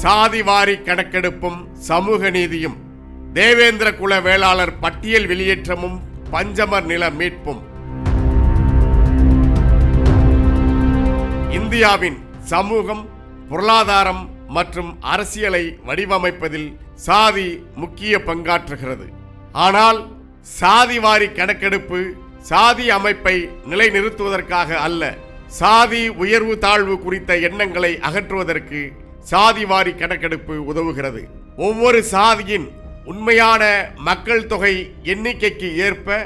சாதிவாரி கணக்கெடுப்பும் சமூக நீதியும், தேவேந்திர குல வேளாளர் பட்டியல் வெளியேற்றமும் பஞ்சமர் நில மீட்பும். இந்தியாவின் சமூகம், பொருளாதாரம் மற்றும் அரசியலை வடிவமைப்பதில் சாதி முக்கிய பங்காற்றுகிறது. ஆனால் சாதிவாரி கணக்கெடுப்பு சாதி அமைப்பை நிலைநிறுத்துவதற்காக அல்ல, சாதி உயர்வு தாழ்வு குறித்த எண்ணங்களை அகற்றுவதற்கு சாதிவாரி கணக்கெடுப்பு உதவுகிறது. ஒவ்வொரு சாதியின் உண்மையான மக்கள் தொகை எண்ணிக்கைக்கு ஏற்ப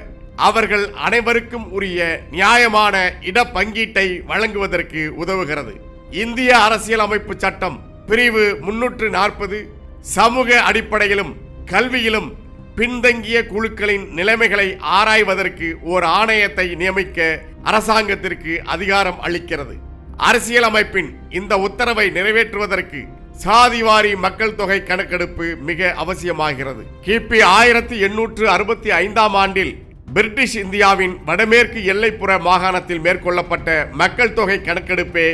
அவர்கள் அனைவருக்கும் உரிய நியாயமான இடப்பங்கீட்டை வழங்குவதற்கு உதவுகிறது. இந்திய அரசியலமைப்பு சட்டம் பிரிவு 340 சமூக அடிப்படையிலும் கல்வியிலும் பின்தங்கிய குழுக்களின் நிலைமைகளை ஆராய்வதற்கு ஓர் ஆணையத்தை நியமிக்க அரசாங்கத்திற்கு அதிகாரம் அளிக்கிறது. அரசியலமைப்பின் இந்த உத்தரவை நிறைவேற்றுவதற்கு சாதிவாரி மக்கள் தொகை கணக்கெடுப்பு மிக அவசியமாகிறது. கிபி 1865 ஆண்டில் பிரிட்டிஷ் இந்தியாவின் வடமேற்கு எல்லைப்புற மாகாணத்தில் மேற்கொள்ளப்பட்ட மக்கள் தொகை கணக்கெடுப்பே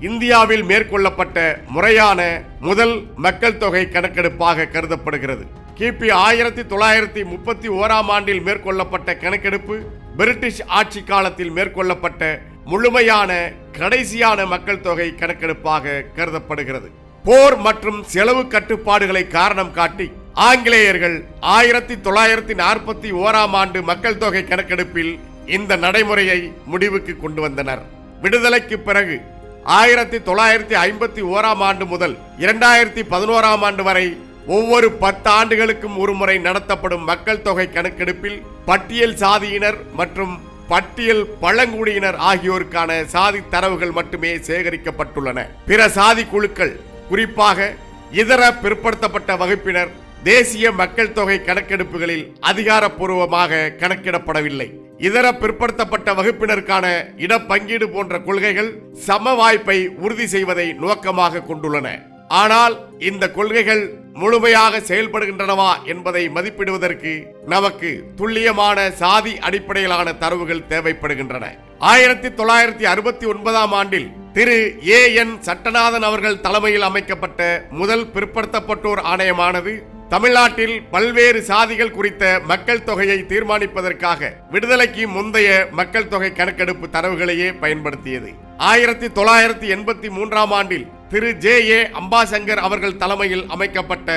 இந்தியாவில் மேற்கொள்ளப்பட்ட முறையான முதல் மக்கள் தொகை கணக்கெடுப்பாக கருதப்படுகிறது. கிபி 1931 ஆண்டில் மேற்கொள்ளப்பட்ட கணக்கெடுப்பு பிரிட்டிஷ் ஆட்சி காலத்தில் மேற்கொள்ளப்பட்ட முழுமையான கடைசியான மக்கள் தொகை கணக்கெடுப்பாக கருதப்படுகிறது. போர் மற்றும் செலவு கட்டுப்பாடுகளை காரணம் காட்டி ஆங்கிலேயர்கள் 1941 ஆண்டு மக்கள் தொகை கணக்கெடுப்பில் இந்த நடைமுறையை முடிவுக்கு கொண்டு வந்தனர். விடுதலைக்கு பிறகு 1951 ஆண்டு முதல் 2011 ஆண்டு வரை ஒவ்வொரு 10 ஆண்டுகளுக்கும் ஒருமுறை நடத்தப்படும் மக்கள் தொகை கணக்கெடுப்பில் பட்டியல் சாதியினர் மற்றும் பட்டியல் பழங்குடியினர் ஆகியோருக்கான சாதி தரவுகள் மட்டுமே சேகரிக்கப்பட்டுள்ளன. பிற சாதி குழுக்கள், குறிப்பாக இதர பிற்படுத்தப்பட்ட வகுப்பினர் தேசிய மக்கள் தொகை கணக்கெடுப்புகளில் அதிகாரப்பூர்வமாக கணக்கிடப்படவில்லை. இதர பிற்படுத்தப்பட்ட வகுப்பினருக்கான இடப்பங்கீடு போன்ற கொள்கைகள் சம வாய்ப்பை உறுதி செய்வதை நோக்கமாக கொண்டுள்ளன. ஆனால் இந்த கொள்கைகள் முழுமையாக செயல்படுகின்றனவா என்பதை மதிப்பிடுவதற்கு நமக்கு துல்லியமான சாதி அடிப்படையிலான தரவுகள் தேவைப்படுகின்றன. 1969 ஆண்டில் திரு A.N. சட்டநாதன் அவர்கள் தலைமையில் அமைக்கப்பட்ட முதல் பிற்படுத்தப்பட்டோர் ஆணையமானது தமிழ்நாட்டில் பல்வேறு சாதிகள் குறித்த மக்கள் தொகையை தீர்மானிப்பதற்காக விடுதலைக்கு முந்தைய மக்கள் தொகை கணக்கெடுப்பு தரவுகளையே பயன்படுத்தியது. 1983 ஆண்டில் திரு J.A. அம்பாசங்கர் அவர்கள் தலைமையில் அமைக்கப்பட்ட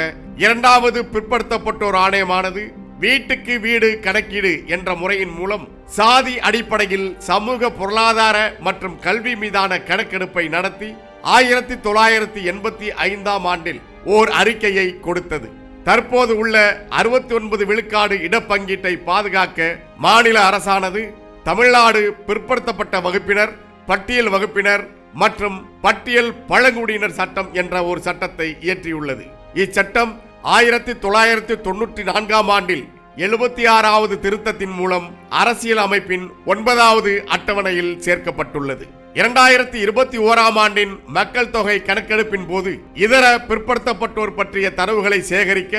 இரண்டாவது பிற்படுத்தப்பட்டோர் ஆணையமானது வீட்டுக்கு வீடு கணக்கீடு என்ற முறையின் மூலம் சாதி அடிப்படையில் சமூக பொருளாதார மற்றும் கல்வி மீதான கணக்கெடுப்பை நடத்தி 1985 ஆண்டில் ஓர் அறிக்கையை கொடுத்தது. தற்போது உள்ள 69 விழுக்காடு இடப்பங்கீட்டை பாதுகாக்க மாநில அரசானது தமிழ்நாடு பிற்படுத்தப்பட்ட வகுப்பினர், பட்டியல் வகுப்பினர் மற்றும் பட்டியல் பழங்குடியினர் சட்டம் என்ற ஒரு சட்டத்தை இயற்றியுள்ளது. இச்சட்டம் 1994 ஆண்டில் 76வது திருத்தத்தின் மூலம் அரசியல் அமைப்பின் 9வது அட்டவணையில் சேர்க்கப்பட்டுள்ளது. 2021 ஆண்டின் மக்கள் தொகை கணக்கெடுப்பின் போது இதர பிற்படுத்தப்பட்டோர் பற்றிய தரவுகளை சேகரிக்க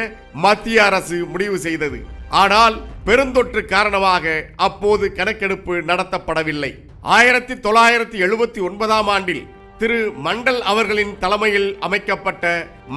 மத்திய அரசு முடிவு செய்தது. ஆனால் பெருந்தொற்று காரணமாக அப்போது கணக்கெடுப்பு நடத்தப்படவில்லை. 1979 ஆண்டில் திரு மண்டல் அவர்களின் தலைமையில் அமைக்கப்பட்ட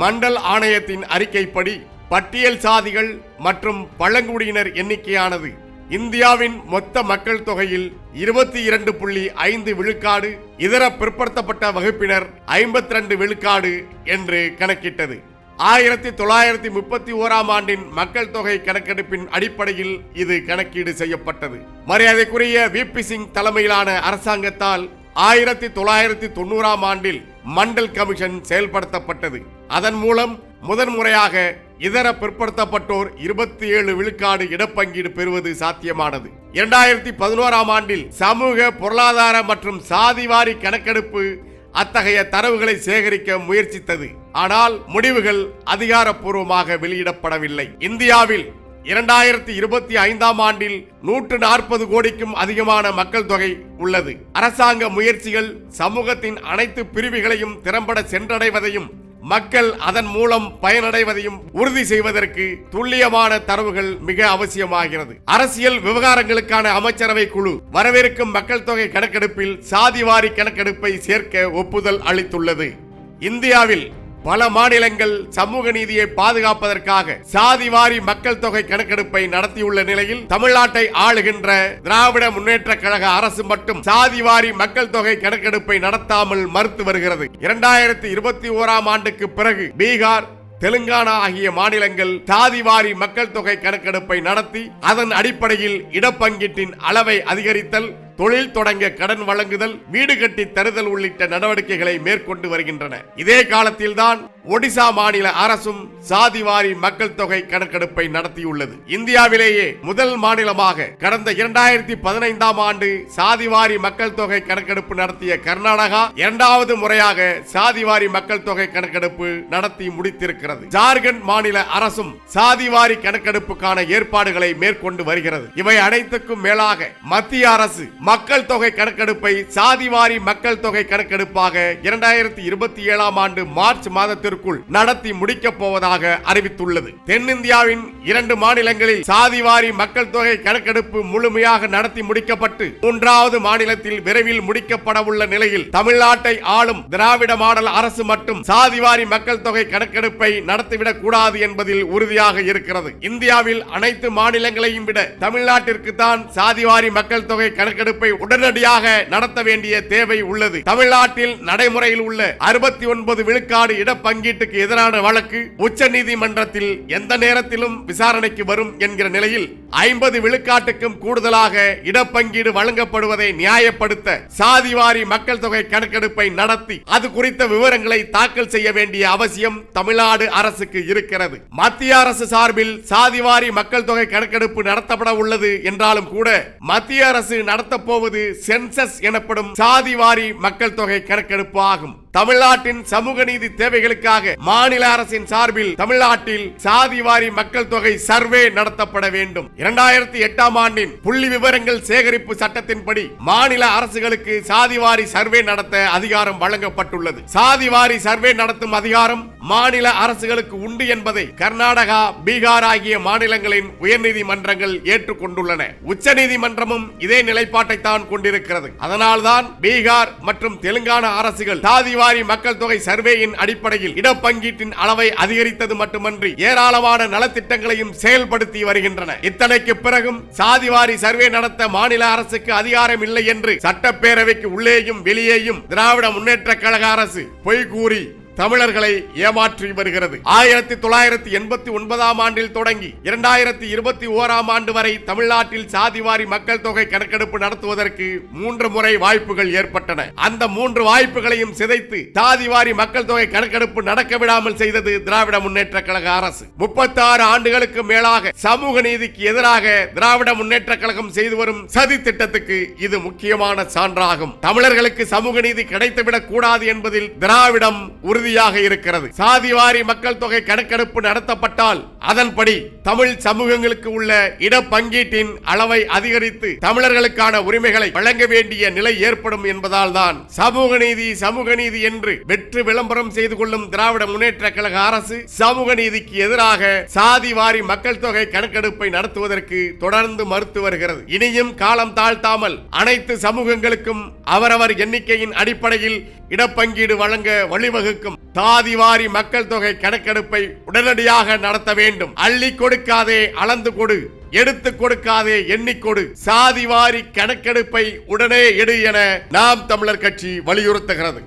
மண்டல் ஆணையத்தின் அறிக்கைப்படி பட்டியல் சாதிகள் மற்றும் பழங்குடியினர் எண்ணிக்கையானது இந்தியாவின் மொத்த மக்கள் தொகையில் 22.5 விழுக்காடு, இதர பிற்படுத்தப்பட்ட வகுப்பினர் 52 விழுக்காடு என்று கணக்கிட்டது. 1931 ஆண்டின் மக்கள் தொகை கணக்கெடுப்பின் அடிப்படையில் இது கணக்கீடு செய்யப்பட்டது. மரியாதைக்குரிய VP சிங் தலைமையிலான அரசாங்கத்தால் 1990 ஆண்டில் மண்டல் கமிஷன் செயல்படுத்தப்பட்டது. அதன் மூலம் முதன்முறையாக இதர பிற்படுத்தப்பட்டோர் 27 விழுக்காடு இடப்பங்கீடு பெறுவது சாத்தியமானது. 2011 ஆண்டில் சமூக பொருளாதார மற்றும் சாதிவாரி கணக்கெடுப்பு அத்தகைய தரவுகளை சேகரிக்க முயற்சித்தது. ஆனால் முடிவுகள் அதிகாரப்பூர்வமாக வெளியிடப்படவில்லை. இந்தியாவில் 2025 ஆண்டில் 140 கோடிக்கும் அதிகமான மக்கள் தொகை உள்ளது. அரசாங்க முயற்சிகள் சமூகத்தின் அனைத்து பிரிவுகளையும் திறம்பட சென்றடைவதையும் மக்கள் அதன் மூலம் பயனடைவதையும் உறுதி செய்வதற்கு துல்லியமான தரவுகள் மிக அவசியமாகிறது. அரசியல் விவகாரங்களுக்கான அமைச்சரவை குழு வரவிருக்கும் மக்கள் தொகை கணக்கெடுப்பில் சாதிவாரி கணக்கெடுப்பை சேர்க்க ஒப்புதல் அளித்துள்ளது. இந்தியாவில் பல மாநிலங்கள் சமூக நீதியை பாதுகாப்பதற்காக சாதிவாரி மக்கள் தொகை கணக்கெடுப்பை நடத்தியுள்ள நிலையில் தமிழ்நாட்டை ஆளுகின்ற திராவிட முன்னேற்ற கழக அரசு மட்டும் சாதிவாரி மக்கள் தொகை கணக்கெடுப்பை நடத்தாமல் மறுத்து வருகிறது. 2021ஆம் ஆண்டுக்கு பிறகு பீகார், தெலுங்கானா ஆகிய மாநிலங்கள் சாதிவாரி மக்கள் தொகை கணக்கெடுப்பை நடத்தி அதன் அடிப்படையில் இடப்பங்கீட்டின் அளவை அதிகரித்தல், தொழில் தொடங்க கடன் வழங்குதல், வீடு கட்டி தருதல் உள்ளிட்ட நடவடிக்கைகளை மேற்கொண்டு வருகின்றன. இதே காலத்தில்தான் ஒடிசா மாநில அரசும் சாதிவாரி மக்கள் தொகை கணக்கெடுப்பை நடத்தியுள்ளது. இந்தியாவிலேயே முதல் மாநிலமாக கடந்த 2015ஆம் ஆண்டு சாதிவாரி மக்கள் தொகை கணக்கெடுப்பு நடத்திய கர்நாடகா இரண்டாவது முறையாக சாதிவாரி மக்கள் தொகை கணக்கெடுப்பு நடத்தி முடித்திருக்கிறது. ஜார்க்கண்ட் மாநில அரசும் சாதிவாரி கணக்கெடுப்புக்கான ஏற்பாடுகளை மேற்கொண்டு வருகிறது. இவை அனைத்துக்கும் மேலாக மத்திய அரசு மக்கள் தொகை கணக்கெடுப்பை சாதிவாரி மக்கள் தொகை கணக்கெடுப்பாக 2027ஆம் ஆண்டு மார்ச் மாதத்திற்குள் நடத்தி முடிக்கப் போவதாக அறிவித்துள்ளது. தென்னிந்தியாவின் 2 மாநிலங்களில் சாதிவாரி மக்கள் தொகை கணக்கெடுப்பு முழுமையாக நடத்தி முடிக்கப்பட்டு 3வது மாநிலத்தில் விரைவில் முடிக்கப்பட உள்ள நிலையில் தமிழ்நாட்டை ஆளும் திராவிட மாடல் அரசு மட்டும் சாதிவாரி மக்கள் தொகை கணக்கெடுப்பை நடத்திவிடக் கூடாது என்பதில் உறுதியாக இருக்கிறது. இந்தியாவில் அனைத்து மாநிலங்களையும் விட தமிழ்நாட்டிற்கு தான் சாதிவாரி மக்கள் தொகை கணக்கெடுப்பு உடனடியாக நடத்த வேண்டிய தேவை உள்ளது. தமிழ்நாட்டில் நடைமுறையில் உள்ள 69 விழுக்காடு இடப்பங்கீட்டுக்கு எதிரான வழக்கு உச்ச நீதிமன்றத்தில் எந்த நேரத்திலும் விசாரணைக்கு வரும் என்கிற நிலையில் 50 விழுக்காட்டுக்கும் கூடுதலாக இடப்பங்கீடு வழங்கப்படுவதை நியாயப்படுத்த சாதிவாரி மக்கள் தொகை கணக்கெடுப்பை நடத்தி அது குறித்த விவரங்களை தாக்கல் செய்ய வேண்டிய அவசியம் தமிழ்நாடு அரசுக்கு இருக்கிறது. மத்திய அரசு சார்பில் சாதிவாரி மக்கள் தொகை கணக்கெடுப்பு நடத்தப்பட உள்ளது என்றாலும் கூட மத்திய அரசு நடத்த போவது சென்சஸ் எனப்படும் சாதிவாரி மக்கள் தொகை கணக்கெடுப்பு ஆகும். தமிழ்நாட்டின் சமூக நீதி தேவைகளுக்காக மாநில அரசின் சார்பில் தமிழ்நாட்டில் சாதிவாரி மக்கள் தொகை சர்வே நடத்தப்பட வேண்டும். 2008ஆம் ஆண்டின் புள்ளி விவரங்கள் சேகரிப்பு சட்டத்தின்படி மாநில அரசுகளுக்கு சாதிவாரி சர்வே நடத்த அதிகாரம் வழங்கப்பட்டுள்ளது. சாதிவாரி சர்வே நடத்தும் அதிகாரம் மாநில அரசுகளுக்கு உண்டு என்பதை கர்நாடகா, பீகார் ஆகிய மாநிலங்களின் உயர்நீதிமன்றங்கள் ஏற்றுக்கொண்டுள்ளன. உச்ச நீதிமன்றமும் இதே நிலைப்பாட்டை தான் கொண்டிருக்கிறது. அதனால்தான் பீகார் மற்றும் தெலுங்கானா அரசுகள் சாதிவாரி மக்கள் தொகை சர்வேயின் அடிப்படையில் இடப்பங்கீட்டின் அளவை அதிகரித்தது மட்டுமன்றி ஏராளமான நலத்திட்டங்களையும் செயல்படுத்தி வருகின்றன. இத்தனைக்கு பிறகும் சாதிவாரி சர்வே நடத்த மாநில அரசுக்கு அதிகாரம் இல்லை என்று சட்டப்பேரவைக்கு உள்ளேயும் வெளியேயும் திராவிட முன்னேற்ற கழக அரசு பொய் கூறி தமிழர்களை ஏமாற்றி வருகிறது. 1989ஆம் ஆண்டில் தொடங்கி 2021ஆம் ஆண்டு வரை தமிழ்நாட்டில் சாதிவாரி மக்கள் தொகை கணக்கெடுப்பு நடத்துவதற்கு 3 முறை வாய்ப்புகள் ஏற்பட்டன. அந்த 3 வாய்ப்புகளையும் சிதைத்து சாதிவாரி மக்கள் தொகை கணக்கெடுப்பு நடக்க விடாமல் செய்தது திராவிட முன்னேற்ற கழக அரசு. 36 ஆண்டுகளுக்கு மேலாக சமூக நீதிக்கு எதிராக திராவிட முன்னேற்ற கழகம் செய்து வரும் சதி திட்டத்துக்கு இது முக்கியமான சான்றாகும். தமிழர்களுக்கு சமூக நீதி கிடைத்துவிடக் கூடாது என்பதில் திராவிடம் உறுதியாக இருக்கிறது. சாதிவாரி மக்கள் தொகை கணக்கெடுப்பு நடத்தப்பட்டால் அதன்படி தமிழ் சமூகங்களுக்கு உள்ள இடப்பங்கீட்டின் அளவை அதிகரித்து தமிழர்களுக்கான உரிமைகளை வழங்க வேண்டிய நிலை ஏற்படும் என்பதால் தான் சமூக நீதி என்று வெற்று விளம்பரம் செய்து கொள்ளும் திராவிட முன்னேற்ற கழக அரசு சமூக நீதிக்கு எதிராக சாதிவாரி மக்கள் தொகை கணக்கெடுப்பை நடத்துவதற்கு தொடர்ந்து மறுத்து வருகிறது. இனியும் காலம் தாழ்த்தாமல் அனைத்து சமூகங்களுக்கும் அவரவர் எண்ணிக்கையின் அடிப்படையில் இடப்பங்கீடு வழங்க வழிவகுக்கும் சாதிவாரி மக்கள் தொகை கணக்கெடுப்பை உடனடியாக நடத்த வேண்டும். அள்ளி கொடுக்காதே அளந்து கொடு, எடுத்து கொடுக்காதே எண்ணிக்கொடு, சாதிவாரி கணக்கெடுப்பை உடனே எடு என நாம் தமிழர் கட்சி வலியுறுத்துகிறது.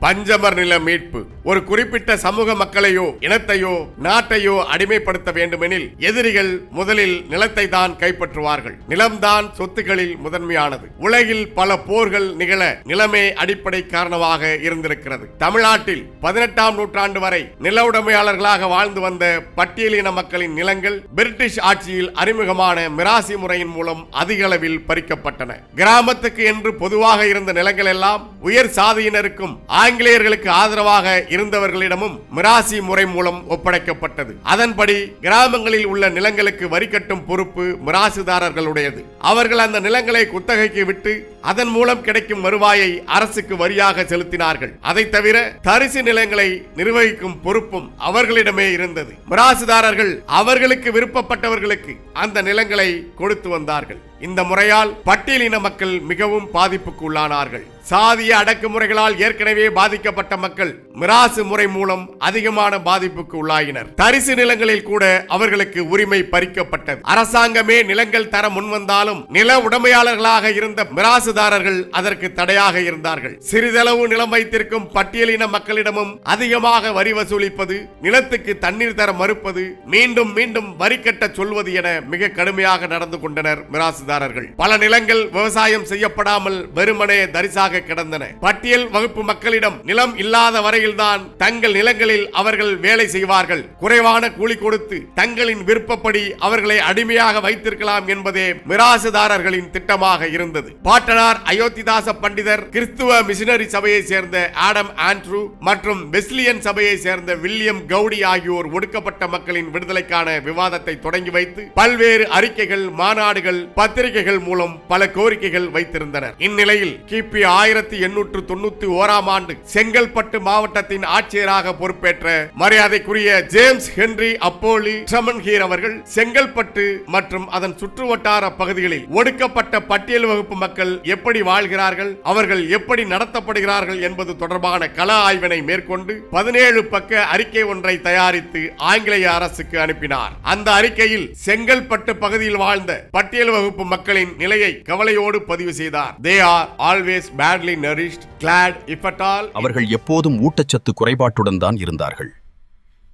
பஞ்சமர் நில மீட்பு ஒரு குறிப்பிட்ட சமூக மக்களையோ இனத்தையோ நாட்டையோ அடிமைப்படுத்த வேண்டுமெனில் எதிரிகள் முதலில் நிலத்தை தான் கைப்பற்றுவார்கள். நிலம்தான் சொத்துக்களில் முதன்மையானது. உலகில் பல போர்கள் நிகழ நிலமே அடிப்படை காரணமாக இருந்திருக்கிறது. தமிழ்நாட்டில் 18ஆம் நூற்றாண்டு வரை நில உடைமையாளர்களாக வாழ்ந்து வந்த பட்டியலின மக்களின் நிலங்கள் பிரிட்டிஷ் ஆட்சியில் அறிமுகமான மிராசி முறையின் மூலம் அதிக அளவில் பறிக்கப்பட்டன. கிராமத்துக்கு என்று பொதுவாக இருந்த நிலங்கள் எல்லாம் உயர் சாதியினருக்கும் ஆங்கிலேயர்களுக்கு ஆதரவாக இருந்தவர்களிடமும் மிராசி முறை மூலம் ஒப்படைக்கப்பட்டது. அதன்படி கிராமங்களில் உள்ள நிலங்களுக்கு வரி கட்டும் பொறுப்பு மிராசுதாரர்களுடையது. அவர்கள் அந்த நிலங்களை குத்தகைக்கு விட்டு அதன் மூலம் கிடைக்கும் வருவாயை அரசுக்கு வரியாக செலுத்தினார்கள். அதை தவிர தரிசு நிலங்களை நிர்வகிக்கும் பொறுப்பும் அவர்களிடமே இருந்தது. மிராசுதாரர்கள் அவர்களுக்கு விருப்பப்பட்டவர்களுக்கு அந்த நிலங்களை கொடுத்து வந்தார்கள். இந்த முறையால் பட்டியலின மக்கள் மிகவும் பாதிப்புக்கு உள்ளானார்கள். சாதிய அடக்குமுறைகளால் ஏற்கனவே பாதிக்கப்பட்ட மக்கள் மிராசு முறை மூலம் அதிகமான பாதிப்புக்கு உள்ளாயினர். தரிசு நிலங்களில் கூட அவர்களுக்கு உரிமை பறிக்கப்பட்டது. அரசாங்கமே நிலங்கள் தர முன்வந்தாலும் நில உடைமையாளர்களாக இருந்த மிராசுதாரர்கள் அதற்கு தடையாக இருந்தார்கள். சிறிதளவு நிலம் வைத்திருக்கும் பட்டியலின மக்களிடமும் அதிகமாக வரி வசூலிப்பது, நிலத்துக்கு தண்ணீர் தர மறுப்பது, மீண்டும் மீண்டும் வரி கட்ட சொல்வது என மிக கடுமையாக நடந்து கொண்டனர் மிராசுதாரர்கள். பல நிலங்கள் விவசாயம் செய்யப்படாமல் வெறுமனே தரிசாக கிடந்தன. பட்டியல் வகுப்பு மக்களிடம் நிலம் இல்லாத வரையில்தான் தங்கள் நிலங்களில் அவர்கள் வேலை செய்வார்கள். குறைவான கூலி கொடுத்து தங்களின் விருப்பப்படி அவர்களை அடிமையாக வைத்திருக்கலாம் என்பதே மிராசுதாரர்களின் திட்டமாக இருந்தது. பாட்டனார் அயோத்திதாச பண்டிதர், கிறிஸ்துவ மிஷனரி சபையை சேர்ந்த ஆடம் ஆண்ட்ரூ மற்றும் வெஸ்லியன் சபையை சேர்ந்த வில்லியம் கவுடி ஆகியோர் ஒடுக்கப்பட்ட மக்களின் விடுதலைக்கான விவாதத்தை தொடங்கி வைத்து பல்வேறு அறிக்கைகள், மாநாடுகள், பத்திரிகைகள் மூலம் பல கோரிக்கைகள் வைத்திருந்தனர். இந்நிலையில் கிபி 1891 ஆண்டு செங்கல்பட்டு மாவட்டத்தின் ஆட்சியராக பொறுப்பேற்ற மரியாதைக்குரிய ஜேம்ஸ் ஹென்றி அப்போலி ட்ரமன்ஹீர் அவர்கள் செங்கல்பட்டு மற்றும் அதன் சுற்றுவட்டார பகுதிகளில் ஒடுக்கப்பட்ட பட்டியல் வகுப்பு மக்கள் எப்படி வாழ்கிறார்கள், அவர்கள் எப்படி நடத்தப்படுகிறார்கள் என்பது தொடர்பான கள ஆய்வினை மேற்கொண்டு 17 பக்க அறிக்கை ஒன்றை தயாரித்து ஆங்கிலேய அரசுக்கு அனுப்பினார். அந்த அறிக்கையில் செங்கல்பட்டு பகுதியில் வாழ்ந்த பட்டியல் வகுப்பு மக்களின் நிலையை கவலையோடு பதிவு செய்தார். They are always badly nourished, clad, if at all. அவர்கள் எப்போதும் ஊட்டச்சத்து குறைபாட்டுடன் தான் இருந்தார்கள்.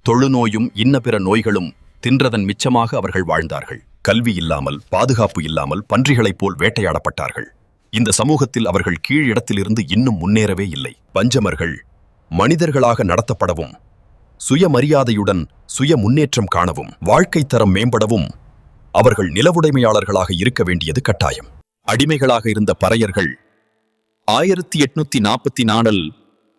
தொழுநோயும் இன்ன பிற நோய்களும் தின்றதன் மிச்சமாக அவர்கள் வாழ்ந்தார்கள். கல்வி இல்லாமல், பாதுகாப்பு இல்லாமல் பன்றிகளைப் போல் வேட்டையாடப்பட்டார்கள். இந்த சமூகத்தில் அவர்கள் கீழ் இடத்திலிருந்து இன்னும் முன்னேறவே இல்லை. பஞ்சமர்கள் மனிதர்களாக நடத்தப்படவும், சுயமரியாதையுடன் சுய முன்னேற்றம் காணவும், வாழ்க்கை தரம் மேம்படவும் அவர்கள் நிலவுடைமையாளர்களாக இருக்க வேண்டியது கட்டாயம். அடிமைகளாக இருந்த பறையர்கள் 1844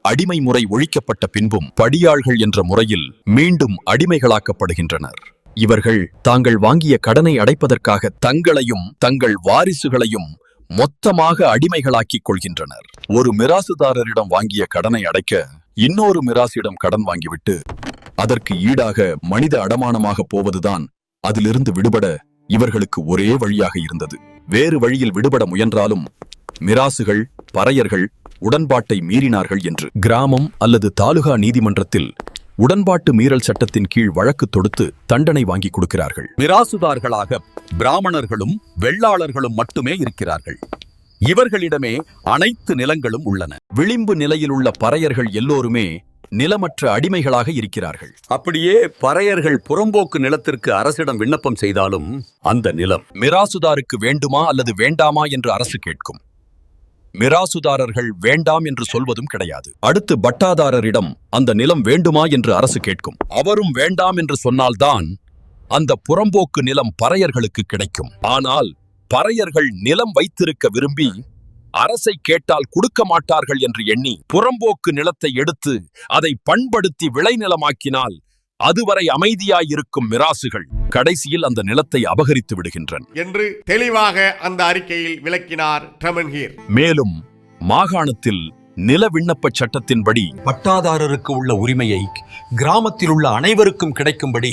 அடிமை முறை ஒழிக்கப்பட்ட பின்பும் படியாள்கள் என்ற முறையில் மீண்டும் அடிமைகளாக்கப்படுகின்றனர். இவர்கள் தாங்கள் வாங்கிய கடனை அடைப்பதற்காக தங்களையும் தங்கள் வாரிசுகளையும் மொத்தமாக அடிமைகளாக்கிக் கொள்கின்றனர். ஒரு மிராசுதாரரிடம் வாங்கிய கடனை அடைக்க இன்னொரு மிராசிடம் கடன் வாங்கிவிட்டு அதற்கு ஈடாக மனித அடமானமாக போவதுதான் அதிலிருந்து விடுபட இவர்களுக்கு ஒரே வழியாக இருந்தது. வேறு வழியில் விடுபட முயன்றாலும் மிராசுகள், பறையர்கள் உடன்பாட்டை மீறினார்கள் என்று கிராமம் அல்லது தாலுகா நீதிமன்றத்தில் உடன்பாட்டு மீறல் சட்டத்தின் கீழ் வழக்கு தொடுத்து தண்டனை வாங்கி கொடுக்கிறார்கள். மிராசுதார்களாக பிராமணர்களும் வெள்ளாளர்களும் மட்டுமே இருக்கிறார்கள். இவர்களிடமே அனைத்து நிலங்களும் உள்ளன. விளிம்பு நிலையில் உள்ள பறையர்கள் எல்லோருமே நிலமற்ற அடிமைகளாக இருக்கிறார்கள். அப்படியே பறையர்கள் புறம்போக்கு நிலத்திற்கு அரசிடம் விண்ணப்பம் செய்தாலும் அந்த நிலம் மிராசுதாருக்கு வேண்டுமா அல்லது வேண்டாமா என்று அரசு கேட்கும். மிராசுதாரர்கள் வேண்டாம் என்று சொல்வதும் கிடையாது. அடுத்து பட்டாதாரரிடம் அந்த நிலம் வேண்டுமா என்று அரசு கேட்கும். அவரும் வேண்டாம் என்று சொன்னால்தான் அந்த புறம்போக்கு நிலம் பறையர்களுக்கு கிடைக்கும். ஆனால் பறையர்கள் நிலம் வைத்திருக்க விரும்பி அரசை கேட்டால் கொடுக்க மாட்டார்கள் என்று எண்ணி புறம்போக்கு நிலத்தை எடுத்து அதை பண்படுத்தி விளைநிலமாக்கினால் அதுவரை அமைதியாயிருக்கும் மிராசுகள் கடைசியில் அந்த நிலத்தை அபகரித்து விடுகின்றன என்று தெளிவாக அந்த அறிக்கையில் விளக்கினார் ட்ரமன்ஹீர். மேலும் மாகாணத்தில் நில விண்ணப்ப சட்டத்தின்படி பட்டாதாரருக்கு உள்ள உரிமையை கிராமத்தில் உள்ள அனைவருக்கும் கிடைக்கும்படி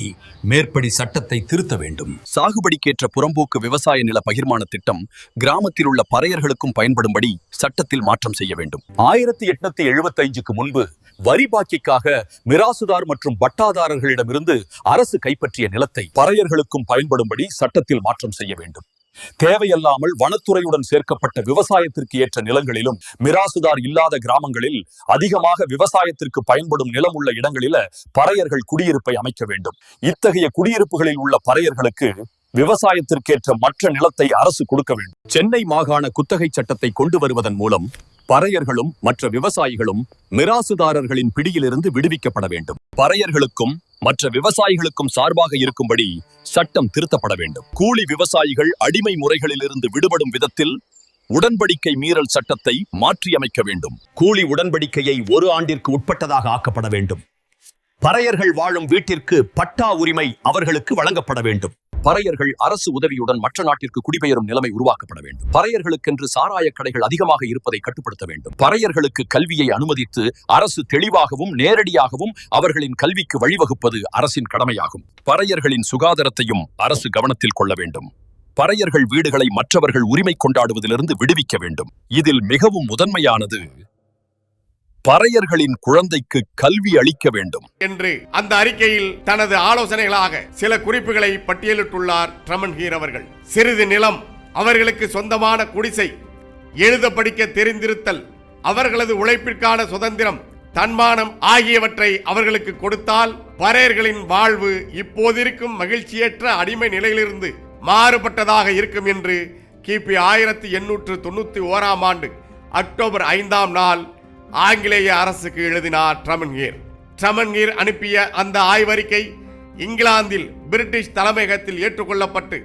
மேற்படி சட்டத்தை திருத்த வேண்டும். சாகுபடிக்கேற்ற புறம்போக்கு விவசாய நில பகிர்மான திட்டம் கிராமத்தில் உள்ள பறையர்களுக்கும் பயன்படும்படி சட்டத்தில் மாற்றம் செய்ய வேண்டும். 1875க்கு முன்பு வரி பாக்கிக்காக மிராசுதார் மற்றும் பட்டாதாரர்களிடமிருந்து அரசு கைப்பற்றிய நிலத்தை பறையர்களுக்கும் பயன்படும்படி சட்டத்தில் மாற்றம் செய்ய வேண்டும். தேவையல்லாமல் வனத்துறையுடன் சேர்க்கப்பட்ட விவசாயத்திற்கு ஏற்ற நிலங்களிலும் மிராசுதார் இல்லாத கிராமங்களில் அதிகமாக விவசாயத்திற்கு பயன்படும் நிலம் உள்ள இடங்களில பறையர்கள் குடியிருப்பை அமைக்க வேண்டும். இத்தகைய குடியிருப்புகளில் உள்ள பறையர்களுக்கு விவசாயத்திற்கேற்ற மற்ற நிலத்தை அரசு கொடுக்க வேண்டும். சென்னை மாகாண குத்தகை சட்டத்தை கொண்டு வருவதன் மூலம் பறையர்களும் மற்ற விவசாயிகளும் மிராசுதாரர்களின் பிடியிலிருந்து விடுவிக்கப்பட வேண்டும். பறையர்களுக்கும் மற்ற விவசாயிகளுக்கும் சார்பாக இருக்கும்படி சட்டம் திருத்தப்பட வேண்டும். கூலி விவசாயிகள் அடிமை முறைகளிலிருந்து விடுபடும் விதத்தில் உடன்படிக்கை மீறல் சட்டத்தை மாற்றியமைக்க வேண்டும். கூலி உடன்படிக்கையை 1 ஆண்டிற்கு உட்பட்டதாக ஆக்கப்பட வேண்டும். பறையர்கள் வாழும் வீட்டிற்கு பட்டா உரிமை அவர்களுக்கு வழங்கப்பட வேண்டும். பறையர்கள் அரசு உதவியுடன் மற்ற நாட்டிற்கு குடிபெயரும் நிலைமை உருவாக்கப்பட வேண்டும். பறையர்களுக்கென்று சாராய கடைகள் அதிகமாக இருப்பதை கட்டுப்படுத்த வேண்டும். பறையர்களுக்கு கல்வியை அனுமதித்து அரசு தெளிவாகவும் நேரடியாகவும் அவர்களின் கல்விக்கு வழிவகுப்பது அரசின் கடமையாகும். பறையர்களின் சுகாதாரத்தையும் அரசு கவனத்தில் கொள்ள வேண்டும். பறையர்கள் வீடுகளை மற்றவர்கள் உரிமை கொண்டாடுவதிலிருந்து விடுவிக்க வேண்டும். இதில் மிகவும் முதன்மையானது பறையர்களின் குழந்தைக்கு கல்வி அளிக்க வேண்டும் என்று அந்த அறிக்கையில் தனது ஆலோசனைகளாக சில குறிப்புகளை பட்டியலிட்டுள்ளார் ட்ரமன்ஹீர் அவர்கள். சிறிது நிலம், அவர்களுக்கு சொந்தமான குடிசை, எழுத படிக்க தெரிந்திருத்தல், அவர்களது உழைப்பிற்கான சுதந்திரம், தன்மானம் ஆகியவற்றை அவர்களுக்கு கொடுத்தால் பறையர்களின் வாழ்வு இப்போதிருக்கும் மகிழ்ச்சியற்ற அடிமை நிலையிலிருந்து மாறுபட்டதாக இருக்கும் என்று கிபி 1891 அக்டோபர் 5 ஆங்கிலேய அரசுக்கு எழுதினார் ட்ரமன்ஹீர். ட்ரமன்ஹீர் அனுப்பிய அந்த ஆய்வறிக்கை இங்கிலாந்தில் பிரிட்டிஷ் தலைமையகத்தில் ஏற்றுக்கொள்ளப்பட்டு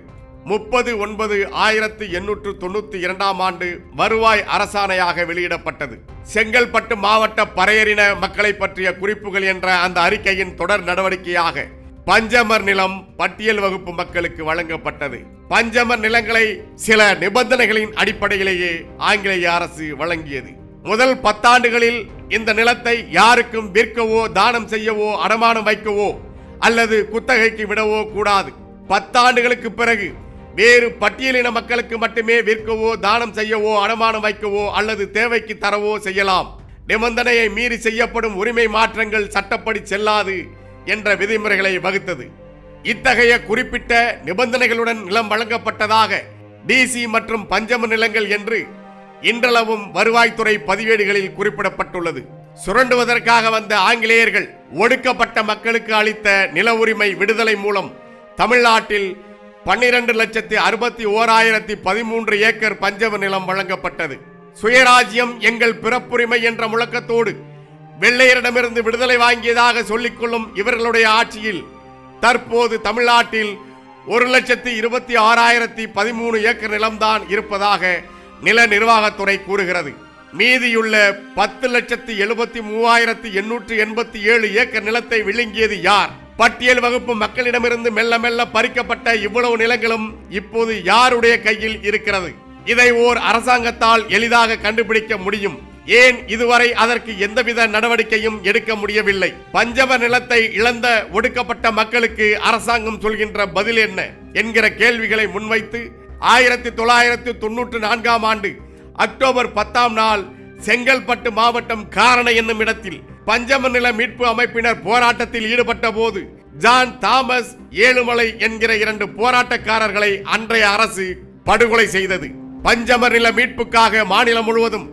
30/9/1892 வருவாய் அரசாணையாக வெளியிடப்பட்டது. செங்கல்பட்டு மாவட்ட பறையரின மக்களை பற்றிய குறிப்புகள் என்ற அந்த அறிக்கையின் தொடர் நடவடிக்கையாக பஞ்சமர் நிலம் பட்டியல் வகுப்பு மக்களுக்கு வழங்கப்பட்டது. பஞ்சமர் நிலங்களை சில நிபந்தனைகளின் அடிப்படையிலேயே ஆங்கிலேய அரசு வழங்கியது. முதல் 10 ஆண்டுகளில் இந்த நிலத்தை யாருக்கும் விற்கவோ, தானம் செய்யவோ, அடமானம் வைக்கவோ அல்லது குத்தகைக்கு விடவோ கூடாது. 10 ஆண்டுகளுக்கு பிறகு வேறு பட்டியலின மக்களுக்கு மட்டுமே விற்கவோ, தானம் செய்யவோ, அடமானம் வைக்கவோ அல்லது தேவைக்கு தரவோ செய்யலாம். நிபந்தனையை மீறி செய்யப்படும் உரிமை மாற்றங்கள் சட்டப்படி செல்லாது என்ற விதிமுறைகளை வகுத்தது. இத்தகைய குறிப்பிட்ட நிபந்தனைகளுடன் நிலம் வழங்கப்பட்டதாக டிசி மற்றும் பஞ்சம நிலங்கள் என்று இன்றளவும் வருவாய்த்துறை பதிவேடுகளில் குறிப்பிடப்பட்டுள்ளது. சுரண்டுவதற்காக வந்த ஆங்கிலேயர்கள் ஒடுக்கப்பட்ட மக்களுக்கு அளித்த நில உரிமை விடுதலை மூலம் தமிழ்நாட்டில் 12,61,013 ஏக்கர் பஞ்சம நிலம் வழங்கப்பட்டது. சுயராஜ்யம் எங்கள் பிறப்புரிமை என்ற முழக்கத்தோடு வெள்ளையரிடமிருந்து விடுதலை வாங்கியதாக சொல்லிக்கொள்ளும் இவர்களுடைய ஆட்சியில் தற்போது தமிழ்நாட்டில் 1,26,013 ஏக்கர் நிலம்தான் இருப்பதாக நில நிர்வாகத்துறை கூறுகிறது. மீதியுள்ள 10,73,887 ஏக்கர் நிலத்தை விழுங்கியது யார்? பட்டியல் வகுப்பு மக்களிடமிருந்து மெல்ல மெல்ல பறிக்கப்பட்ட இவ்வளவு நிலங்களும் இப்போது யாருடைய கையில் இருக்கிறது? இதை ஓர் அரசாங்கத்தால் எளிதாக கண்டுபிடிக்க முடியும். ஏன் இதுவரை அதற்கு எந்தவித நடவடிக்கையும் எடுக்க முடியவில்லை? பஞ்சம நிலத்தை இழந்த ஒடுக்கப்பட்ட மக்களுக்கு அரசாங்கம் சொல்கின்ற பதில் என்ன என்கிற கேள்விகளை முன்வைத்து 1994 அக்டோபர் 10 செங்கல்பட்டு மாவட்டம் காரணை என்னும் இடத்தில் பஞ்சம நில மீட்பு அமைப்பினர் போராட்டத்தில் ஈடுபட்ட போது ஜான் தாமஸ் ஏழுமலை என்கிற 2 போராட்டக்காரர்களை அன்றைய அரசு படுகொலை செய்தது. பஞ்சம நில மீட்புக்காக மாநிலம் முழுவதும்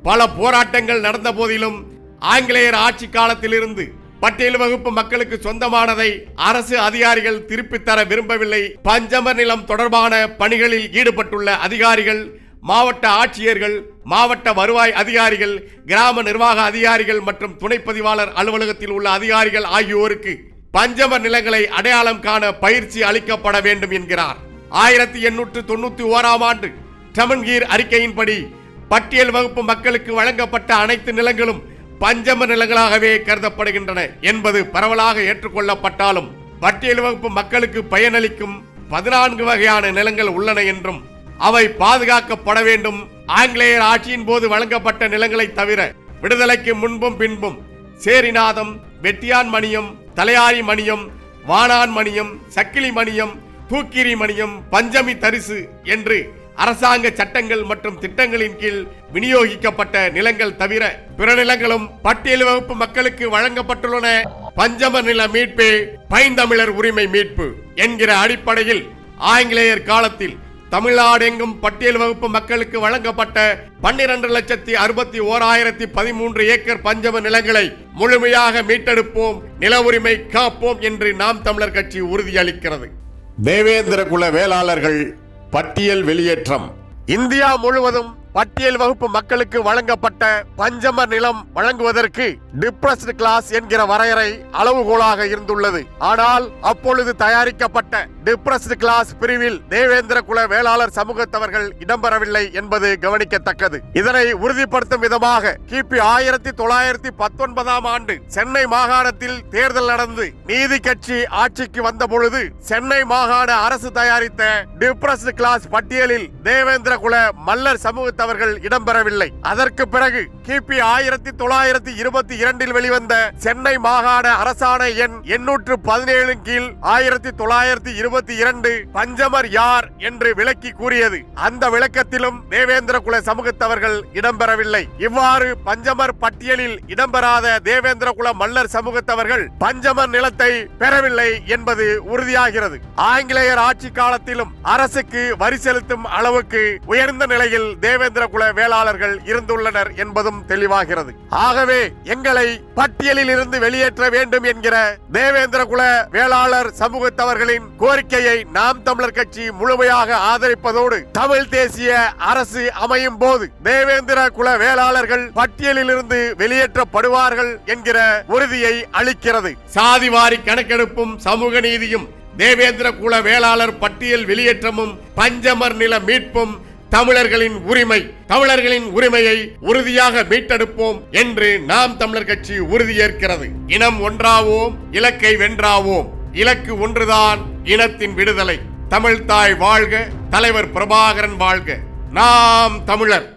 பல போராட்டங்கள் நடந்த போதிலும் ஆங்கிலேயர் ஆட்சி காலத்தில் இருந்து பட்டியல் வகுப்பு மக்களுக்கு சொந்தமானதை அரசு அதிகாரிகள் திருப்பித் தர விரும்பவில்லை. பஞ்சம நிலம் தொடர்பான பணிகளில் ஈடுபட்டுள்ள அதிகாரிகள், மாவட்ட ஆட்சியர்கள், மாவட்ட வருவாய் அதிகாரிகள், கிராம நிர்வாக அதிகாரிகள் மற்றும் துணைப்பதிவாளர் அலுவலகத்தில் உள்ள அதிகாரிகள் ஆகியோருக்கு பஞ்சம நிலங்களை அடையாளம் காண பயிற்சி அளிக்கப்பட வேண்டும் என்கிறார். 1891 ட்ரமன்ஹீர் அறிக்கையின்படி பட்டியல் வகுப்பு மக்களுக்கு வழங்கப்பட்ட அனைத்து நிலங்களும் பஞ்சம நிலங்களாகவே கருதப்படுகின்றன என்பது பரவலாக ஏற்றுக்கொள்ளப்பட்டாலும் பட்டியல் வகுப்பு மக்களுக்கு பயனளிக்கும் 14 வகையான நிலங்கள் உள்ளன என்றும் அவை பாதுகாக்கப்பட வேண்டும். ஆங்கிலேயர் ஆட்சியின் போது வழங்கப்பட்ட நிலங்களை தவிர விடுதலைக்கு முன்பும் பின்பும் சேரிநாதம், வெட்டியான் மணியம், தலையாரி மணியம், வானான் மணியம், சக்கிலி மணியம், தூக்கிரி மணியம், பஞ்சமி தரிசு என்று அரசாங்க சட்டங்கள் மற்றும் திட்டங்களின் கீழ் விநியோகிக்கப்பட்ட நிலங்கள் தவிர பிற நிலங்களும் பட்டியல் வகுப்பு மக்களுக்கு வழங்கப்பட்டுள்ளன. பஞ்சம நில மீட்பே பைந்தமிழர் உரிமை மீட்பு என்கிற அடிப்படையில் ஆங்கிலேயர் காலத்தில் தமிழ்நாடு எங்கும் பட்டியல் வகுப்பு மக்களுக்கு வழங்கப்பட்ட 12,61,013 ஏக்கர் பஞ்சம நிலங்களை முழுமையாக மீட்டெடுப்போம், நில உரிமை காப்போம் என்று நாம் தமிழர் கட்சி உறுதியளிக்கிறது. தேவேந்திர குல வேளாளர்கள் பட்டியல் வெளியேற்றம். இந்தியா முழுவதும் பட்டியல் வகுப்பு மக்களுக்கு வழங்கப்பட்ட பஞ்சமர் நிலம் வழங்குவதற்கு டிப்ரஸ்ட் கிளாஸ் என்கிற வரையறை அளவுகோலாக இருந்துள்ளது. ஆனால் அப்பொழுது தயாரிக்கப்பட்ட டிப்ரஸ்ட் கிளாஸ் பிரிவில் தேவேந்திர குல வேளாளர் சமூகத்தவர்கள் இடம்பெறவில்லை என்பது கவனிக்கத்தக்கது. இதனை உறுதிப்படுத்தும் விதமாக கிபி 1919 ஆண்டு சென்னை மாகாணத்தில் தேர்தல் நடந்து நீதி கட்சி ஆட்சிக்கு வந்த பொழுது சென்னை மாகாண அரசு தயாரித்த டிப்ரஸ்ட் கிளாஸ் பட்டியலில் தேவேந்திர குல மல்லர் சமூகத்தவர்கள் இடம்பெறவில்லை. அதற்கு பிறகு கிபி 1922 வெளிவந்த சென்னை மாகாண அரசாணை எண் 817 கீழ் 1922 பஞ்சமர் யார் என்று விளக்கி கூறியது. அந்த விளக்கத்திலும் தேவேந்திர குல சமூகத்தவர்கள் இடம்பெறவில்லை. இவ்வாறு பஞ்சமர் பட்டியலில் இடம்பெறாத தேவேந்திர குல மல்லர் சமூகத்தவர்கள் பஞ்சமர் நிலத்தை பெறவில்லை என்பது உறுதியாகிறது. ஆங்கிலேயர் ஆட்சி காலத்திலும் அரசுக்கு வரி செலுத்தும் அளவுக்கு உயர்ந்த நிலையில் தேவேந்திர குல வேளாளர்கள் இருந்துள்ளனர் என்பதும் தெளிவாகிறது. ஆகவே எங்களை பட்டியலில் இருந்து வெளியேற்ற வேண்டும் என்கிற தேவேந்திர குல வேளாளர் சமூகத்தவர்களின் கோரிக்கையை நாம் தமிழர் கட்சி முழுமையாக ஆதரிப்பதோடு தமிழ் தேசிய அரசு அமையும் போது தேவேந்திர குல வேளாளர்கள் பட்டியலில் இருந்து வெளியேற்றப்படுவார்கள் என்கிற உறுதியை அளிக்கிறது. சாதிவாரி கணக்கெடுப்பும் சமூக நீதியும் தேவேந்திர குல வேளாளர் பட்டியல் வெளியேற்றமும் பஞ்சமர் நில மீட்பும் தமிழர்களின் உரிமை. தமிழர்களின் உரிமையை உறுதியாக மீட்டெடுப்போம் என்று நாம் தமிழர் கட்சி உறுதியேற்கிறது. இனம் ஒன்றாவோம், இலக்கை வென்றாவோம். இலக்கு ஒன்றுதான், இனத்தின் விடுதலை. தமிழ் தாய் வாழ்க, தலைவர் பிரபாகரன் வாழ்க. நாம் தமிழர்.